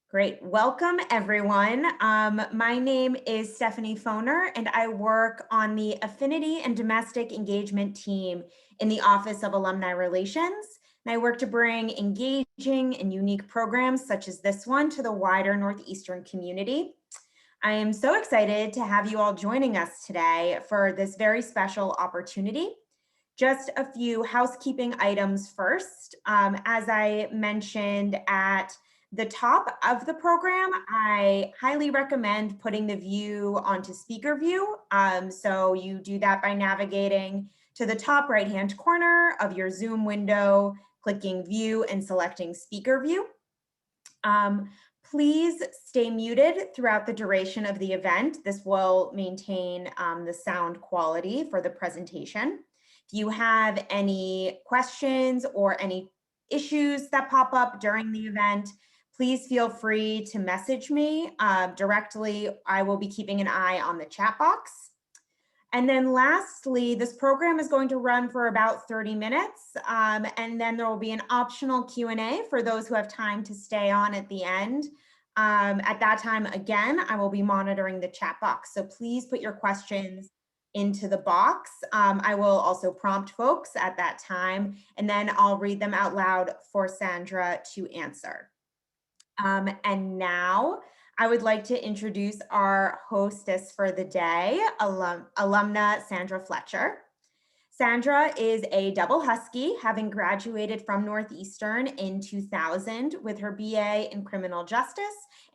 Great. Welcome, everyone. My name is Stephanie Foner, and I work on the Affinity and Domestic Engagement team in the Office of Alumni Relations. And I work to bring engaging and unique programs such as this one to the wider Northeastern community. I am so excited to have you all joining us today for this very special opportunity. Just a few housekeeping items first. As I mentioned at the top of the program, I highly recommend putting the view onto speaker view. So you do that by navigating to the top right-hand corner of your Zoom window, clicking view and selecting speaker view. Please stay muted throughout the duration of the event. This will maintain the sound quality for the presentation. If you have any questions or any issues that pop up during the event, please feel free to message me directly. I will be keeping an eye on the chat box. And then lastly, this program is going to run for about 30 minutes. And then there will be an optional Q&A for those who have time to stay on at the end. At that time, again, I will be monitoring the chat box. So please put your questions into the box. I will also prompt folks at that time, and then I'll read them out loud for Sandra to answer. And now I would like to introduce our hostess for the day, Alumna Sandra Fletcher. Sandra is a double Husky, having graduated from Northeastern in 2000 with her BA in criminal justice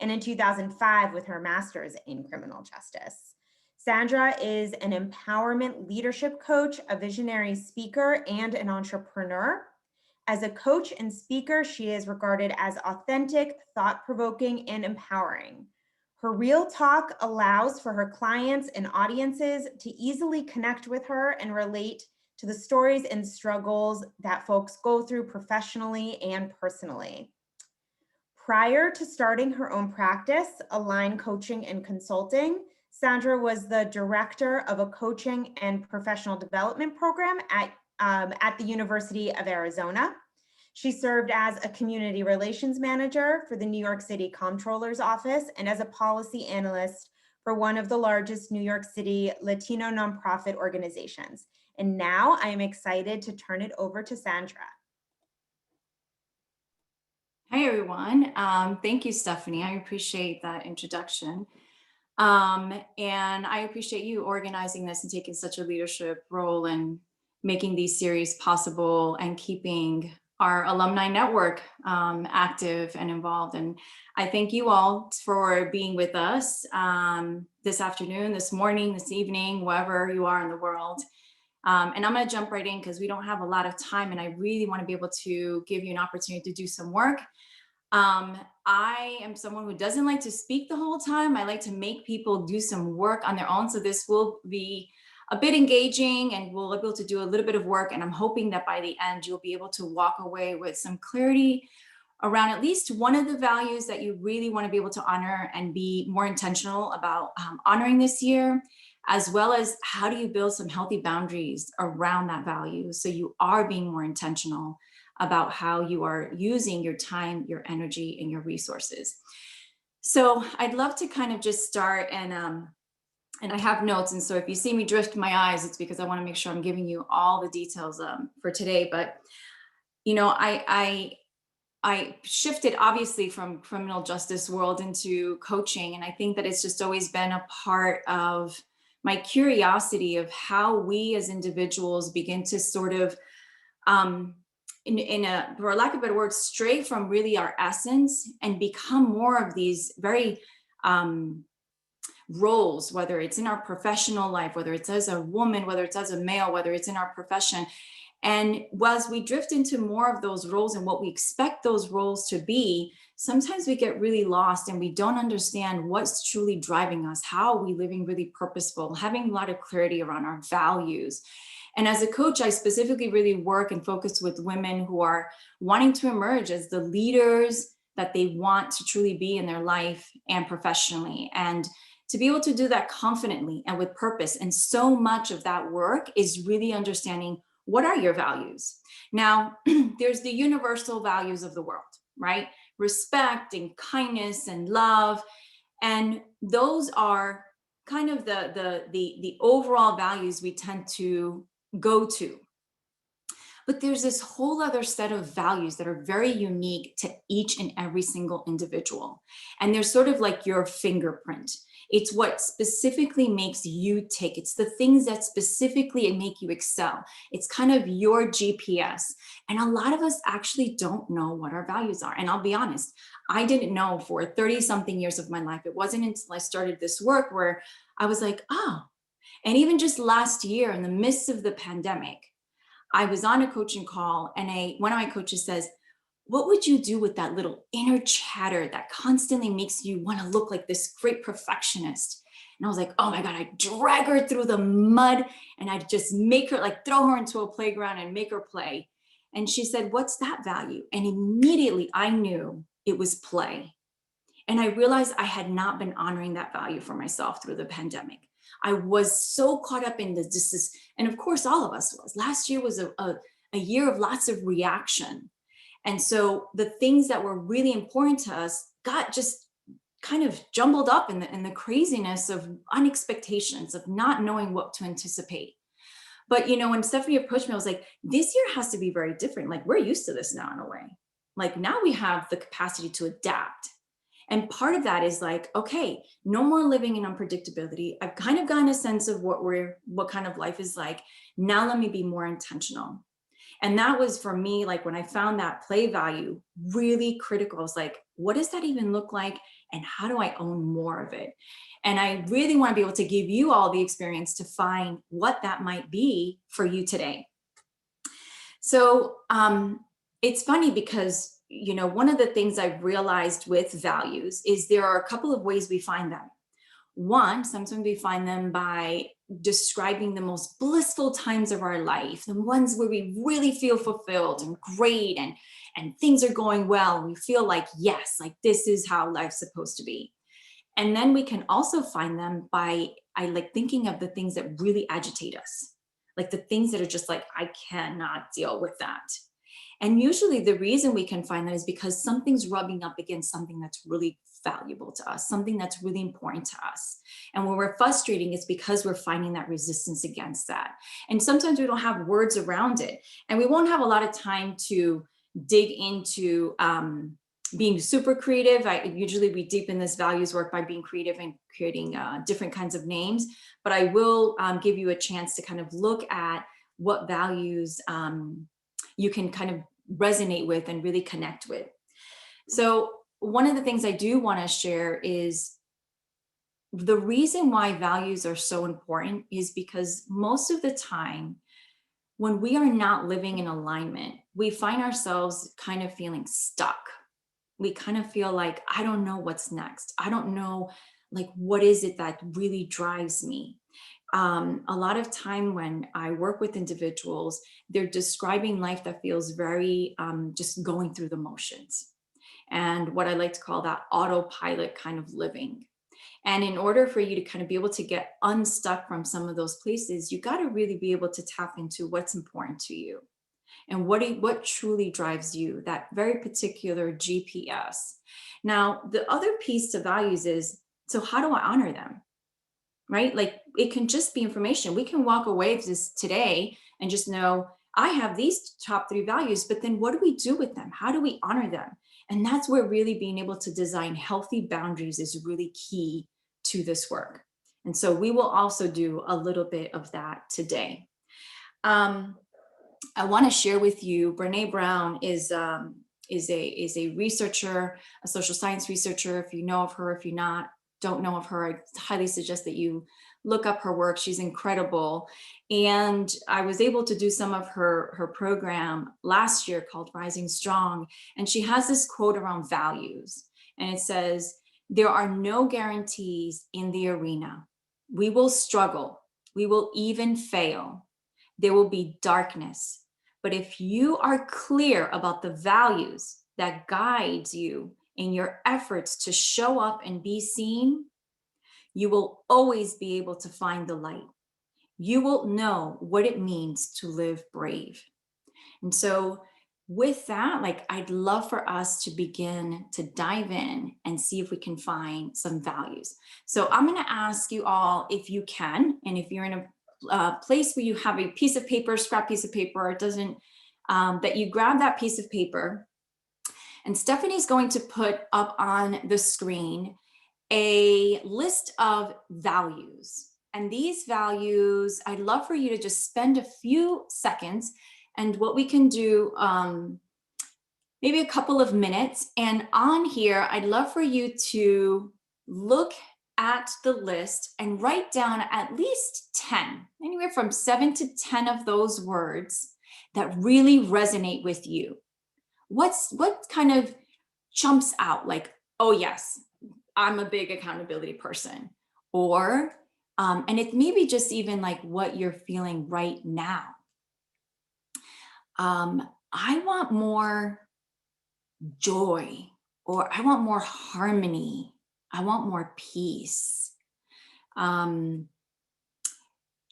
and in 2005 with her master's in criminal justice. Sandra is an empowerment leadership coach, a visionary speaker, and an entrepreneur. As a coach and speaker, she is regarded as authentic, thought-provoking, and empowering. Her real talk allows for her clients and audiences to easily connect with her and relate to the stories and struggles that folks go through professionally and personally. Prior to starting her own practice, Align Coaching and Consulting, Sandra was the director of a coaching and professional development program at the University of Arizona. She served as a community relations manager for the New York City Comptroller's Office and as a policy analyst for one of the largest New York City Latino nonprofit organizations. And now I am excited to turn it over to Sandra. Hi, everyone. Thank you, Stephanie. I appreciate that introduction. And I appreciate you organizing this and taking such a leadership role in making these series possible and keeping our alumni network active and involved. And I thank you all for being with us this afternoon, this morning, this evening, wherever you are in the world. And I'm going to jump right in because we don't have a lot of time and I really want to be able to give you an opportunity to do some work. I am someone who doesn't like to speak the whole time. I like to make people do some work on their own. So this will be a bit engaging and we'll be able to do a little bit of work. And I'm hoping that by the end, you'll be able to walk away with some clarity around at least one of the values that you really want to be able to honor and be more intentional about honoring this year, as well as how do you build some healthy boundaries around that value so you are being more intentional about how you are using your time, your energy, and your resources. So I'd love to kind of just start and I have notes. And so if you see me drift my eyes, it's because I want to make sure I'm giving you all the details for today. But, you know, I shifted obviously from criminal justice world into coaching. And I think that it's just always been a part of my curiosity of how we as individuals begin to sort of, for lack of a better word, stray from really our essence and become more of these very roles, whether it's in our professional life, whether it's as a woman, whether it's as a male, whether it's in our profession. And as we drift into more of those roles and what we expect those roles to be, sometimes we get really lost and we don't understand what's truly driving us. How are we living really purposeful, having a lot of clarity around our values. And as a coach, I specifically really work and focus with women who are wanting to emerge as the leaders that they want to truly be in their life and professionally. And to be able to do that confidently and with purpose. And so much of that work is really understanding what are your values. Now, there's the universal values of the world. right? Respect and kindness and love. And those are kind of the overall values we tend to go to. But there's this whole other set of values that are very unique to each and every single individual. And they're sort of like your fingerprint. It's what specifically makes you tick. It's the things that specifically make you excel. It's kind of your GPS. And a lot of us actually don't know what our values are. And I'll be honest, I didn't know for 30 something years of my life. It wasn't until I started this work where I was like, oh, and even just last year in the midst of the pandemic, I was on a coaching call and one of my coaches says, what would you do with that little inner chatter that constantly makes you want to look like this great perfectionist? And I was like, oh my God, I'd drag her through the mud and I'd just make her, like, throw her into a playground and make her play. And she said, what's that value? And immediately I knew it was play. And I realized I had not been honoring that value for myself through the pandemic. I was so caught up in this, and of course, all of us was. Last year was a year of lots of reaction. And so the things that were really important to us got just kind of jumbled up in the craziness of unexpectations, of not knowing what to anticipate. But, you know, when Stephanie approached me, I was like, this year has to be very different. Like, we're used to this now in a way. Like, now we have the capacity to adapt. And part of that is like, okay, no more living in unpredictability. I've kind of gotten a sense of what kind of life is like. Now let me be more intentional. And that was for me, like when I found that play value really critical, I was like, what does that even look like? And how do I own more of it? And I really want to be able to give you all the experience to find what that might be for you today. So it's funny because, you know, one of the things I've realized with values is there are a couple of ways we find them. One, sometimes we find them by describing the most blissful times of our life, the ones where we really feel fulfilled and great and things are going well. And we feel like, yes, like this is how life's supposed to be. And then we can also find them by, I like thinking of the things that really agitate us, like the things that are just like, I cannot deal with that. And usually the reason we can find that is because something's rubbing up against something that's really valuable to us, something that's really important to us. And when we're frustrating, it's because we're finding that resistance against that. And sometimes we don't have words around it. And we won't have a lot of time to dig into being super creative. Usually we deepen this values work by being creative and creating different kinds of names. But I will give you a chance to kind of look at what values you can kind of resonate with and really connect with. So one of the things I do want to share is the reason why values are so important is because most of the time when we are not living in alignment, we find ourselves kind of feeling stuck. We kind of feel like, I don't know what's next. I don't know, like, what is it that really drives me? A lot of time when I work with individuals, they're describing life that feels very just going through the motions. And what I like to call that autopilot kind of living. And in order for you to kind of be able to get unstuck from some of those places, you got to really be able to tap into what's important to you and what truly drives you, that very particular GPS. Now, the other piece to values is, so how do I honor them? Right? Like, it can just be information. We can walk away this today and just know I have these top 3 values, but then what do we do with them? How do we honor them? And that's where really being able to design healthy boundaries is really key to this work. And so we will also do a little bit of that today. I want to share with you, Brene Brown is a researcher, a social science researcher. If you know of her, if you don't know of her, I highly suggest that you look up her work. She's incredible. And I was able to do some of her program last year called Rising Strong. And she has this quote around values. And it says, there are no guarantees in the arena. We will struggle. We will even fail. There will be darkness. But if you are clear about the values that guides you in your efforts to show up and be seen, you will always be able to find the light. You will know what it means to live brave. And so with that, like, I'd love for us to begin to dive in and see if we can find some values. So I'm going to ask you all, if you can, and if you're in a place where you have a piece of paper, scrap piece of paper, it doesn't, that you grab that piece of paper, and Stephanie's going to put up on the screen a list of values. And these values, I'd love for you to just spend a few seconds, and what we can do, maybe a couple of minutes. And on here, I'd love for you to look at the list and write down at least 10, anywhere from 7 to 10 of those words that really resonate with you. What kind of jumps out, like, oh yes, I'm a big accountability person, or and it maybe just even like what you're feeling right now. I want more joy, or I want more harmony, I want more peace. um,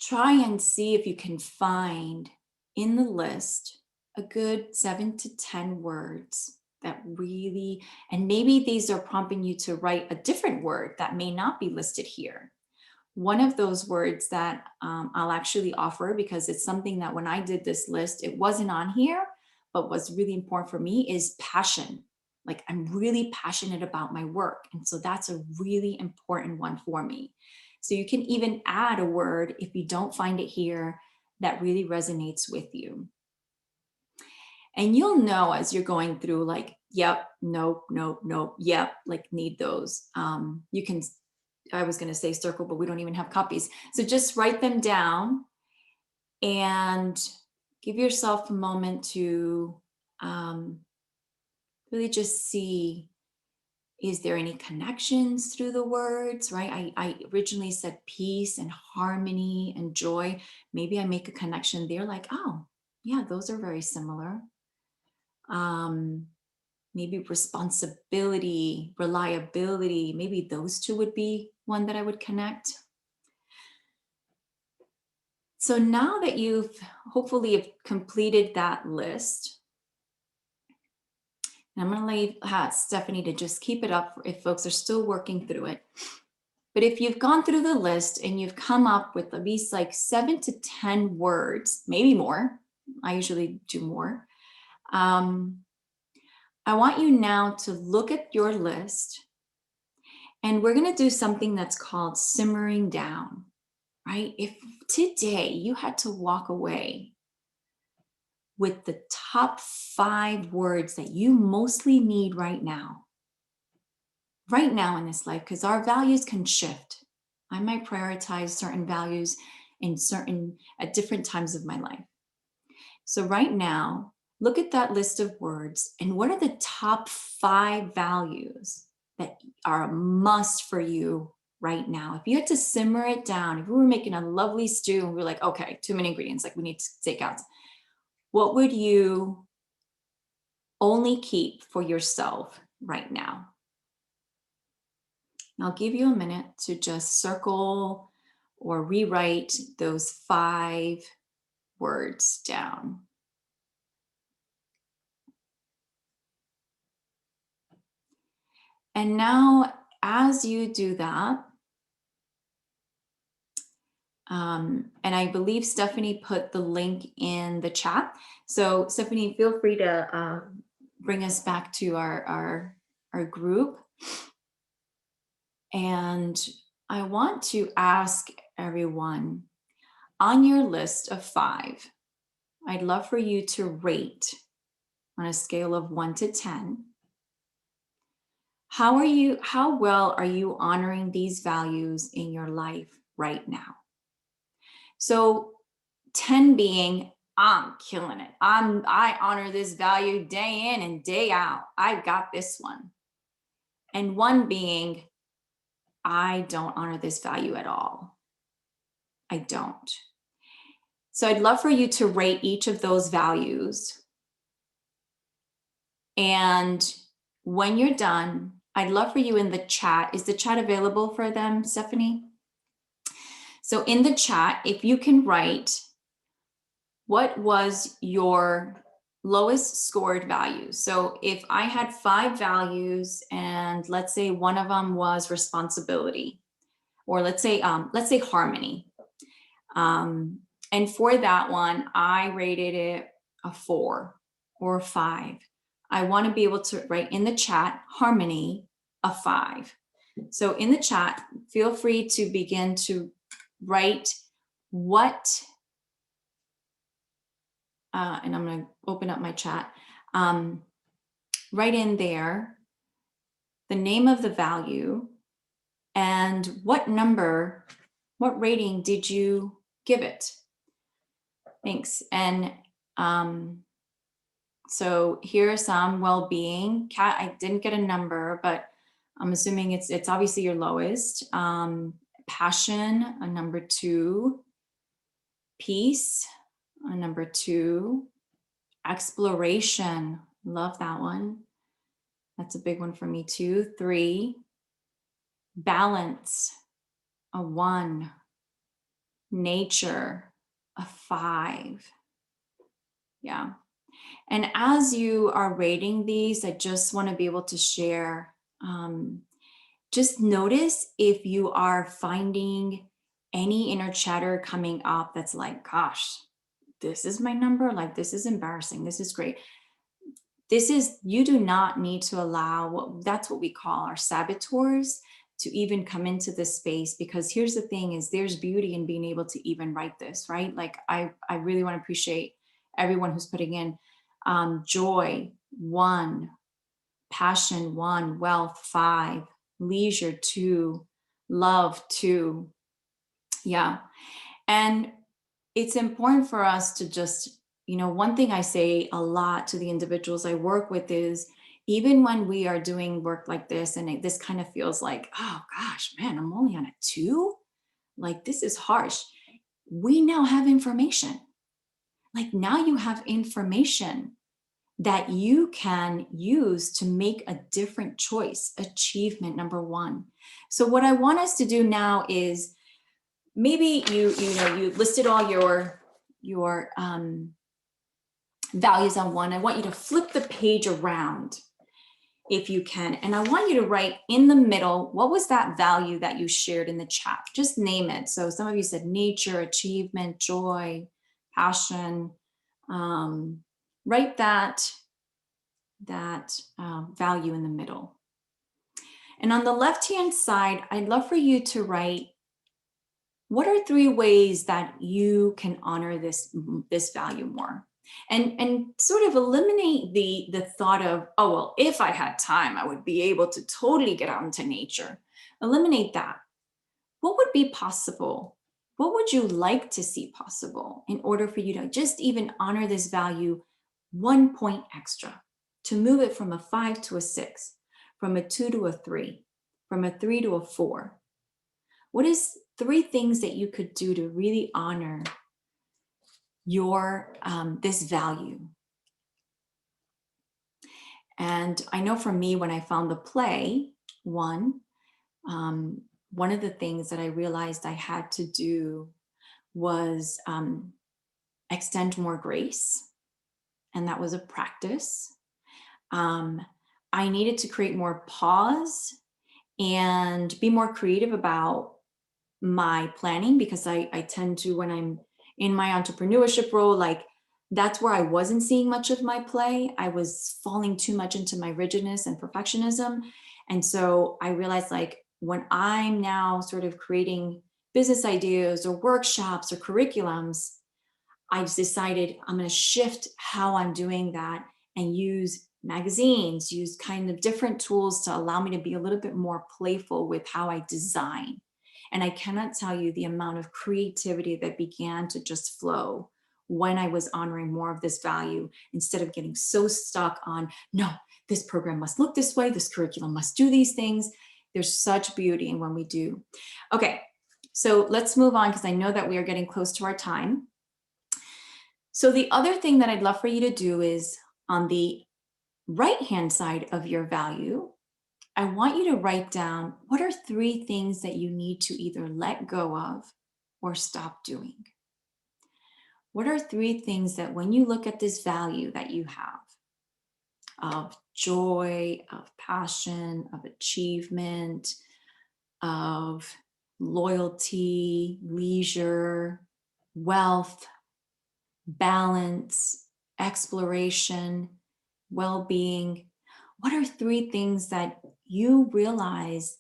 Try and see if you can find in the list a good 7 to 10 words that really, and maybe these are prompting you to write a different word that may not be listed here. One of those words that I'll actually offer, because it's something that when I did this list, it wasn't on here, but what's really important for me is passion. Like, I'm really passionate about my work. And so that's a really important one for me. So you can even add a word if you don't find it here that really resonates with you. And you'll know as you're going through, like, yep, nope, nope, nope, yep, like, need those. You can, I was going to say circle, but we don't even have copies. So just write them down and give yourself a moment to really just see, is there any connections through the words, right? I originally said peace and harmony and joy. Maybe I make a connection there, like, oh, yeah, those are very similar. Maybe responsibility, reliability, maybe those two would be one that I would connect. So now that you've hopefully have completed that list, and I'm going to leave Stephanie to just keep it up if folks are still working through it. But if you've gone through the list and you've come up with at least like 7 to 10 words, maybe more, I usually do more. I want you now to look at your list, and we're going to do something that's called simmering down, right? If today you had to walk away with the top 5 words that you mostly need right now in this life, because our values can shift. I might prioritize certain values at different times of my life. So right now, look at that list of words, and what are the top 5 values that are a must for you right now? If you had to simmer it down, if we were making a lovely stew and we were like, okay, too many ingredients, like we need to take out, what would you only keep for yourself right now? And I'll give you a minute to just circle or rewrite those 5 words down. And now, as you do that, and I believe Stephanie put the link in the chat. So Stephanie, feel free to bring us back to our group. And I want to ask everyone, on your list of 5, I'd love for you to rate on a scale of 1 to 10. How well are you honoring these values in your life right now? So 10 being, I'm killing it. I honor this value day in and day out. I've got this one. And 1 being, I don't honor this value at all. I don't. So I'd love for you to rate each of those values. And when you're done, I'd love for you in the chat. Is the chat available for them, Stephanie? So in the chat, if you can write, what was your lowest scored values. So if I had 5 values and let's say one of them was responsibility, or let's say harmony. And for that one, I rated it a 4 or a 5. I want to be able to write in the chat harmony a 5. So in the chat, feel free to begin to write what, and I'm going to open up my chat. Write in there the name of the value and what number, what rating did you give it? Thanks. And so here are some: well-being. Kat, I didn't get a number, but I'm assuming it's obviously your lowest. Passion, a number 2. Peace, a number 2. Exploration, love that one. That's a big one for me too. 3. Balance, a 1. Nature, a 5. Yeah. And as you are rating these, I just want to be able to share, just notice if you are finding any inner chatter coming up that's like, gosh, this is my number. Like, this is embarrassing. This is great. You do not need to allow, that's what we call our saboteurs, to even come into this space, because here's the thing is there's beauty in being able to even write this, right? Like I really want to appreciate everyone who's putting in joy, 1, passion, 1, wealth, 5, leisure, 2, love, 2. Yeah. And it's important for us to just, one thing I say a lot to the individuals I work with is, even when we are doing work like this and this kind of feels like, oh gosh, man, I'm only on a 2. Like, this is harsh. We now have information. Like, now you have information that you can use to make a different choice. Achievement number 1. So what I want us to do now is, maybe you listed all your values on one. I want you to flip the page around if you can. And I want you to write in the middle, what was that value that you shared in the chat? Just name it. So some of you said nature, achievement, joy, passion. Write that value in the middle. And on the left-hand side, I'd love for you to write, what are 3 ways that you can honor this value more? And sort of eliminate the thought of, oh, well, if I had time, I would be able to totally get out into nature. Eliminate that. What would be possible? What would you like to see possible in order for you to just even honor this value 1 point extra, to move it from a 5 to a 6, from a 2 to a 3, from a 3 to a 4? What is 3 things that you could do to really honor your this value? And I know for me, when I found the play, one of the things that I realized I had to do was extend more grace. And that was a practice. I needed to create more pause and be more creative about my planning, because I tend to, when I'm in my entrepreneurship role, like, that's where I wasn't seeing much of my play. I was falling too much into my rigidness and perfectionism. And so I realized, like, when I'm now sort of creating business ideas or workshops or curriculums, I decided I'm going to shift how I'm doing that and use magazines, use kind of different tools to allow me to be a little bit more playful with how I design. And I cannot tell you the amount of creativity that began to just flow when I was honoring more of this value, instead of getting so stuck on, no, this program must look this way, this curriculum must do these things. There's such beauty in when we do. Okay, so let's move on, because I know that we are getting close to our time. So the other thing that I'd love for you to do is, on the right-hand side of your value, I want you to write down, what are 3 things that you need to either let go of or stop doing? What are 3 things that when you look at this value that you have of joy, of passion, of achievement, of loyalty, leisure, wealth, balance, exploration, well-being, what are 3 things that you realize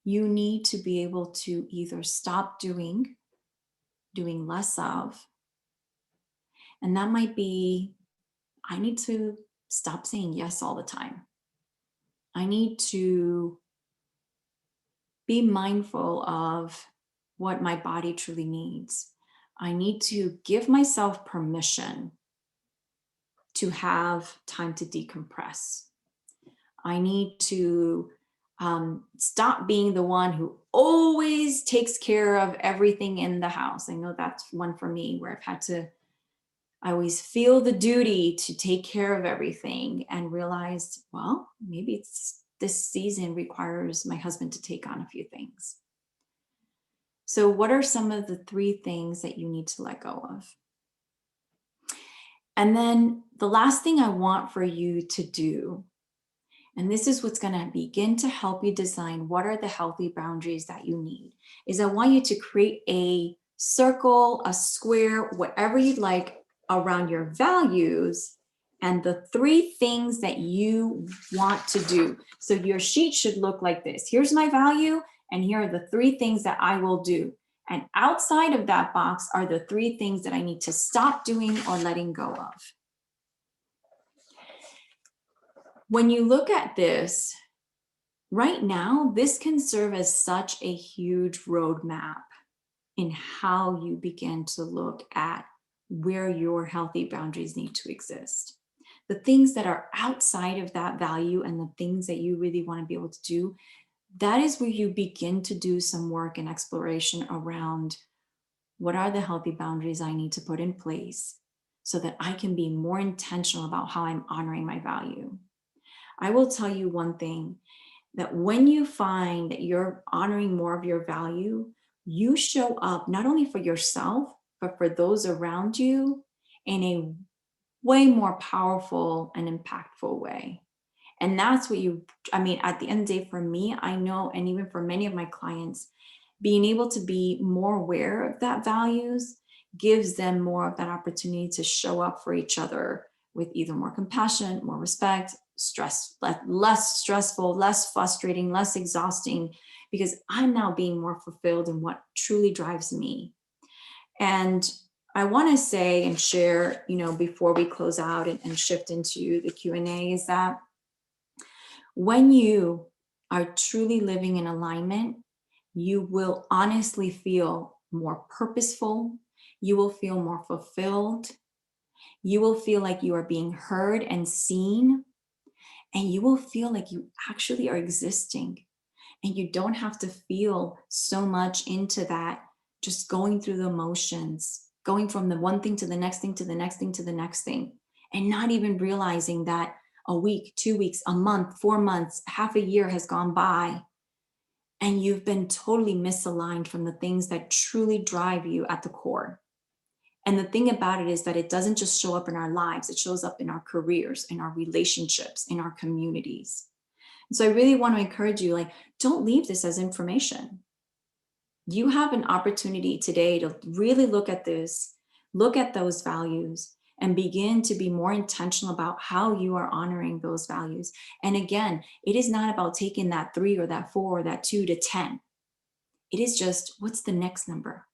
you need to be able to either stop doing less of, and that might be, I need to stop saying yes all the time. I need to be mindful of what my body truly needs. I need to give myself permission to have time to decompress. I need to stop being the one who always takes care of everything in the house. I know that's one for me where I've had to, I always feel the duty to take care of everything and realized, well, maybe it's this season requires my husband to take on a few things. So what are some of the 3 things that you need to let go of? And then the last thing I want for you to do, and this is what's going to begin to help you design what are the healthy boundaries that you need, is I want you to create a circle, a square, whatever you'd like around your values and the 3 things that you want to do. So your sheet should look like this. Here's my value, and here are the 3 things that I will do. And outside of that box are the 3 things that I need to stop doing or letting go of. When you look at this, right now, this can serve as such a huge roadmap in how you begin to look at where your healthy boundaries need to exist. The things that are outside of that value and the things that you really want to be able to do, that is where you begin to do some work and exploration around what are the healthy boundaries I need to put in place so that I can be more intentional about how I'm honoring my value. I will tell you one thing, that when you find that you're honoring more of your value, you show up not only for yourself, but for those around you in a way more powerful and impactful way. And that's what I mean, at the end of the day, for me, I know, and even for many of my clients, being able to be more aware of that values gives them more of that opportunity to show up for each other with either more compassion, more respect, less stressful, less frustrating, less exhausting, because I'm now being more fulfilled in what truly drives me. And I want to say and share, before we close out and shift into the Q&A, is that when you are truly living in alignment, you will honestly feel more purposeful. You will feel more fulfilled. You will feel like you are being heard and seen. And you will feel like you actually are existing. And you don't have to feel so much into that, just going through the motions, going from the one thing to the next thing, to the next thing, to the next thing, and not even realizing that a week, 2 weeks, a month, 4 months, half a year has gone by, and you've been totally misaligned from the things that truly drive you at the core. And the thing about it is that it doesn't just show up in our lives, it shows up in our careers, in our relationships, in our communities. And so I really want to encourage you, don't leave this as information. You have an opportunity today to really look at this, look at those values, and begin to be more intentional about how you are honoring those values. And again, it is not about taking that 3 or that 4 or that 2 to 10. It is just, what's the next number?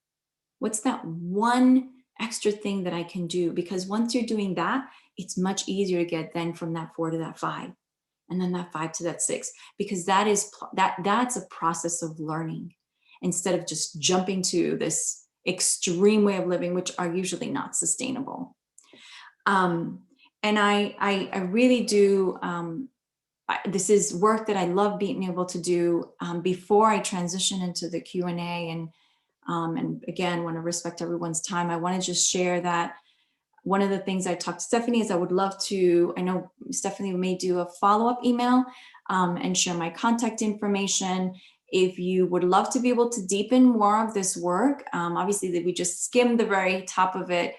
What's that one extra thing that I can do? Because once you're doing that, it's much easier to get then from that 4 to that 5, and then that 5 to that 6, because that's a process of learning instead of just jumping to this extreme way of living, which are usually not sustainable. And I really do. This is work that I love being able to do. Before I transition into the Q&A, and again, want to respect everyone's time, I want to just share that one of the things I talked to Stephanie is I would love to, I know Stephanie may do a follow-up email and share my contact information. If you would love to be able to deepen more of this work, obviously that we just skimmed the very top of it.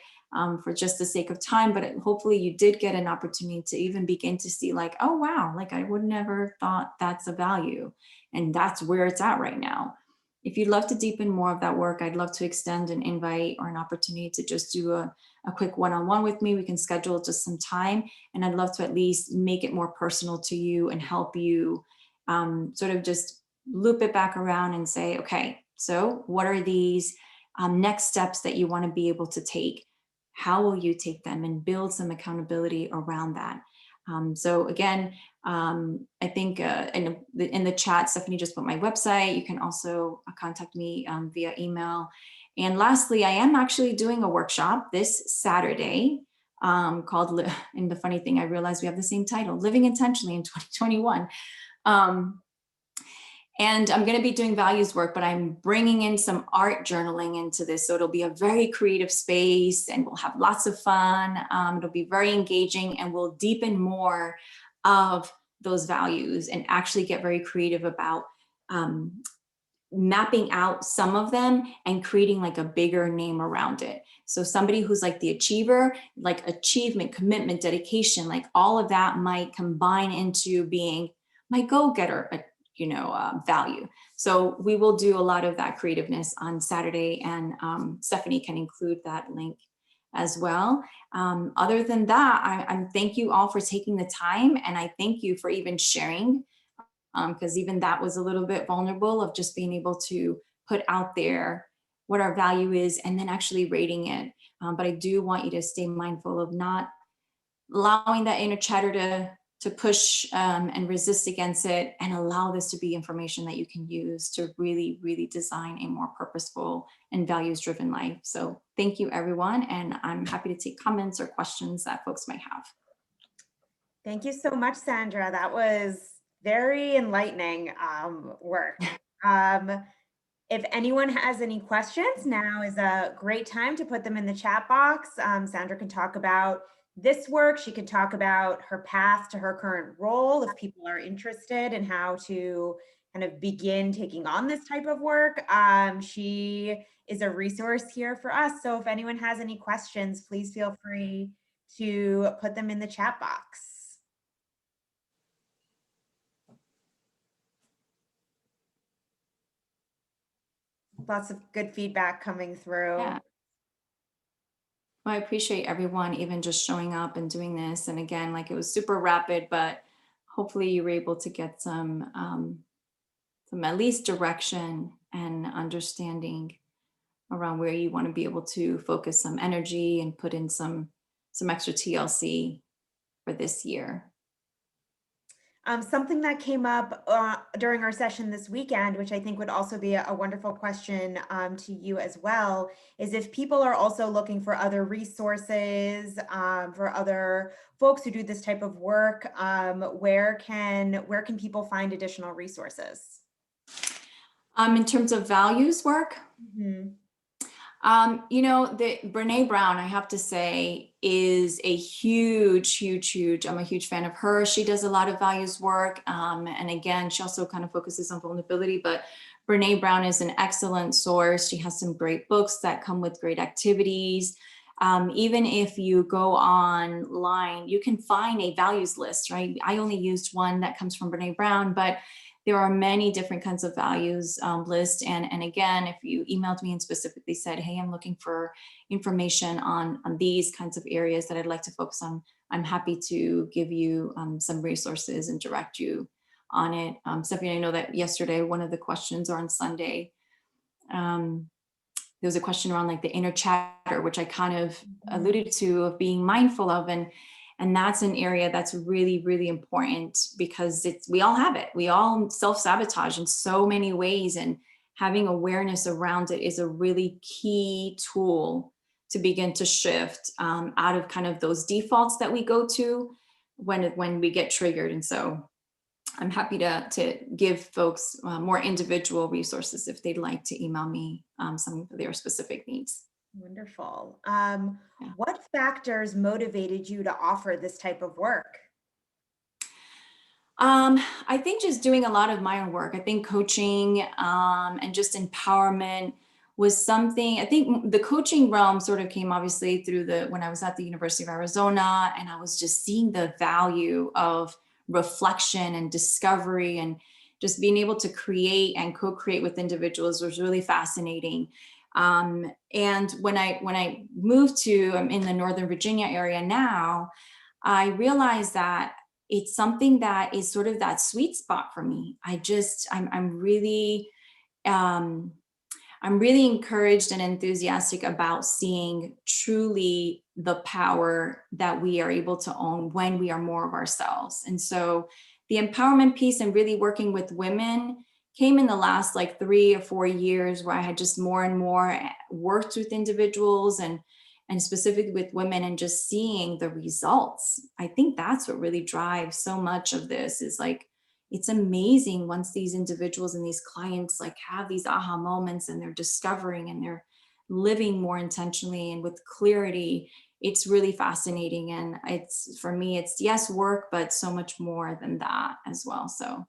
for just the sake of time, but hopefully you did get an opportunity to even begin to see like, oh, wow, like I would never thought that's a value. And that's where it's at right now. If you'd love to deepen more of that work, I'd love to extend an invite or an opportunity to just do a quick one-on-one with me. We can schedule just some time, and I'd love to at least make it more personal to you and help you sort of just loop it back around and say, okay, so what are these next steps that you want to be able to take? How will you take them, and build some accountability around that? So again, I think in the chat, Stephanie just put my website. You can also contact me via email. And lastly, I am actually doing a workshop this Saturday called, and the funny thing, I realized we have the same title, Living Intentionally in 2021. And I'm going to be doing values work, but I'm bringing in some art journaling into this. So it'll be a very creative space, and we'll have lots of fun. It'll be very engaging, and we'll deepen more of those values and actually get very creative about mapping out some of them and creating like a bigger name around it. So somebody who's like the achiever, like achievement, commitment, dedication, like all of that might combine into being my go-getter, value. So we will do a lot of that creativeness on Saturday, and Stephanie can include that link as well. Other than that, I thank you all for taking the time, and I thank you for even sharing, because even that was a little bit vulnerable of just being able to put out there what our value is and then actually rating it. But I do want you to stay mindful of not allowing that inner chatter to push and resist against it, and allow this to be information that you can use to really, really design a more purposeful and values-driven life. So thank you, everyone. And I'm happy to take comments or questions that folks might have. Thank you so much, Sandra. That was very enlightening work. If anyone has any questions, now is a great time to put them in the chat box. Sandra can talk about this work. She can talk about her path to her current role if people are interested in how to kind of begin taking on this type of work. She is a resource here for us. So if anyone has any questions, please feel free to put them in the chat box. Lots of good feedback coming through. Yeah. Well, I appreciate everyone even just showing up and doing this. And again, like it was super rapid, but hopefully you were able to get some at least direction and understanding around where you want to be able to focus some energy and put in some extra TLC for this year. Something that came up during our session this weekend, which I think would also be a wonderful question to you as well, is if people are also looking for other resources, for other folks who do this type of work, where can people find additional resources? In terms of values work, Mm-hmm. The Brene Brown, I have to say, is a huge, I'm a huge fan of her. She does a lot of values work. And again, she also kind of focuses on vulnerability, but Brene Brown is an excellent source. She has some great books that come with great activities. Even if you go online, you can find a values list, right? I only used one that comes from Brene Brown, but there are many different kinds of values list. And again, if you emailed me and specifically said, hey, I'm looking for information on these kinds of areas that I'd like to focus on, I'm happy to give you some resources and direct you on it. Stephanie, I know that yesterday, one of the questions, or on Sunday, there was a question around like the inner chatter, which I kind of alluded to, of being mindful of. And that's an area that's really, really important, because we all have it. We all self-sabotage in so many ways, and having awareness around it is a really key tool to begin to shift out of kind of those defaults that we go to when we get triggered. And so I'm happy to give folks more individual resources if they'd like to email me some of their specific needs. Wonderful. What factors motivated you to offer this type of work? I think just doing a lot of my own work. I think coaching and just empowerment was something, I think the coaching realm sort of came obviously through when I was at the University of Arizona, and I was just seeing the value of reflection and discovery, and just being able to create and co-create with individuals was really fascinating. And when I moved to, I'm in the Northern Virginia area now, I realized that it's something that is sort of that sweet spot for me. Um, I'm really encouraged and enthusiastic about seeing truly the power that we are able to own when we are more of ourselves. And so the empowerment piece and really working with women came in the last like 3 or 4 years, where I had just more and more worked with individuals and specifically with women, and just seeing the results. I think that's what really drives so much of this, is like, it's amazing once these individuals and these clients like have these aha moments, and they're discovering and they're living more intentionally and with clarity. It's really fascinating. And it's, for me, it's yes, work, but so much more than that as well. So I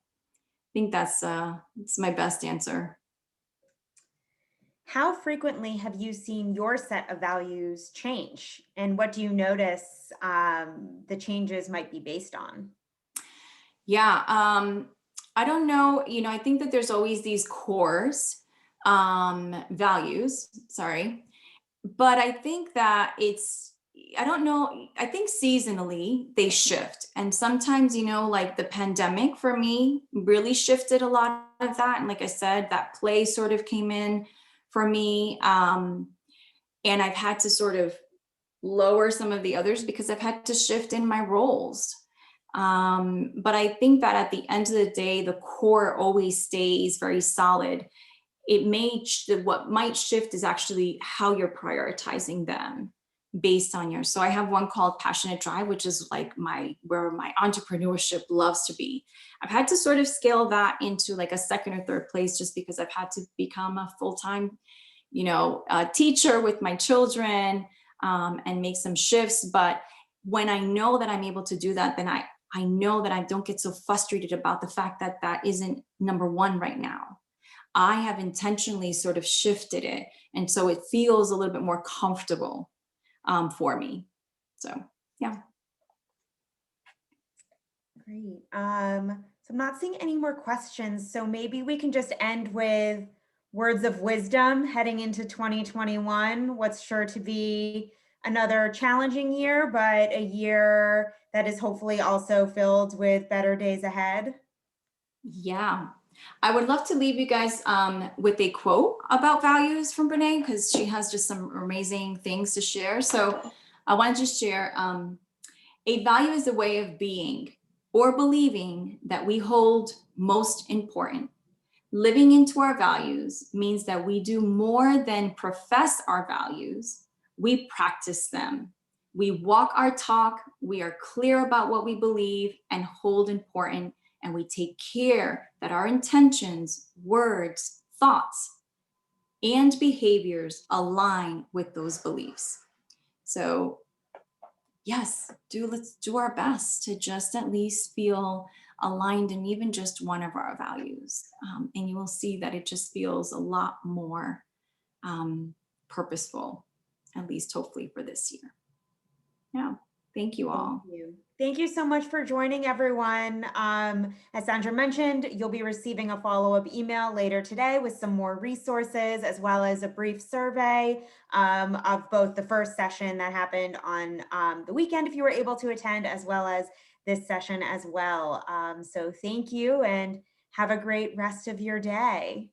think it's my best answer. How frequently have you seen your set of values change? And what do you notice the changes might be based on? Yeah. I don't know, I think that there's always these cores, values, sorry. But I think that I don't know, I think seasonally they shift. And sometimes, like the pandemic for me really shifted a lot of that. And like I said, that play sort of came in for me. And I've had to sort of lower some of the others because I've had to shift in my roles. But I think that at the end of the day, the core always stays very solid. What might shift is actually how you're prioritizing them based on so I have one called passionate drive, which is like where my entrepreneurship loves to be. I've had to sort of scale that into like a second or third place, just because I've had to become a full-time teacher with my children, and make some shifts. But when I know that I'm able to do that, then I know that I don't get so frustrated about the fact that that isn't number one right now. I have intentionally sort of shifted it. And so it feels a little bit more comfortable, for me. So, yeah. Great. So I'm not seeing any more questions. So maybe we can just end with words of wisdom heading into 2021. What's sure to be another challenging year, but a year that is hopefully also filled with better days ahead. Yeah. I would love to leave you guys with a quote about values from Brene, because she has just some amazing things to share. So I want to just share, a value is a way of being or believing that we hold most important. Living into our values means that we do more than profess our values, we practice them. We walk our talk, we are clear about what we believe and hold important, and we take care that our intentions, words, thoughts, and behaviors align with those beliefs. So yes, let's do our best to just at least feel aligned in even just one of our values. And you will see that it just feels a lot more purposeful, at least hopefully for this year. Yeah. Thank you Thank all. you. Thank you so much for joining, everyone. As Sandra mentioned, you'll be receiving a follow-up email later today with some more resources, as well as a brief survey of both the first session that happened on the weekend, if you were able to attend, as well as this session as well. So thank you, and have a great rest of your day.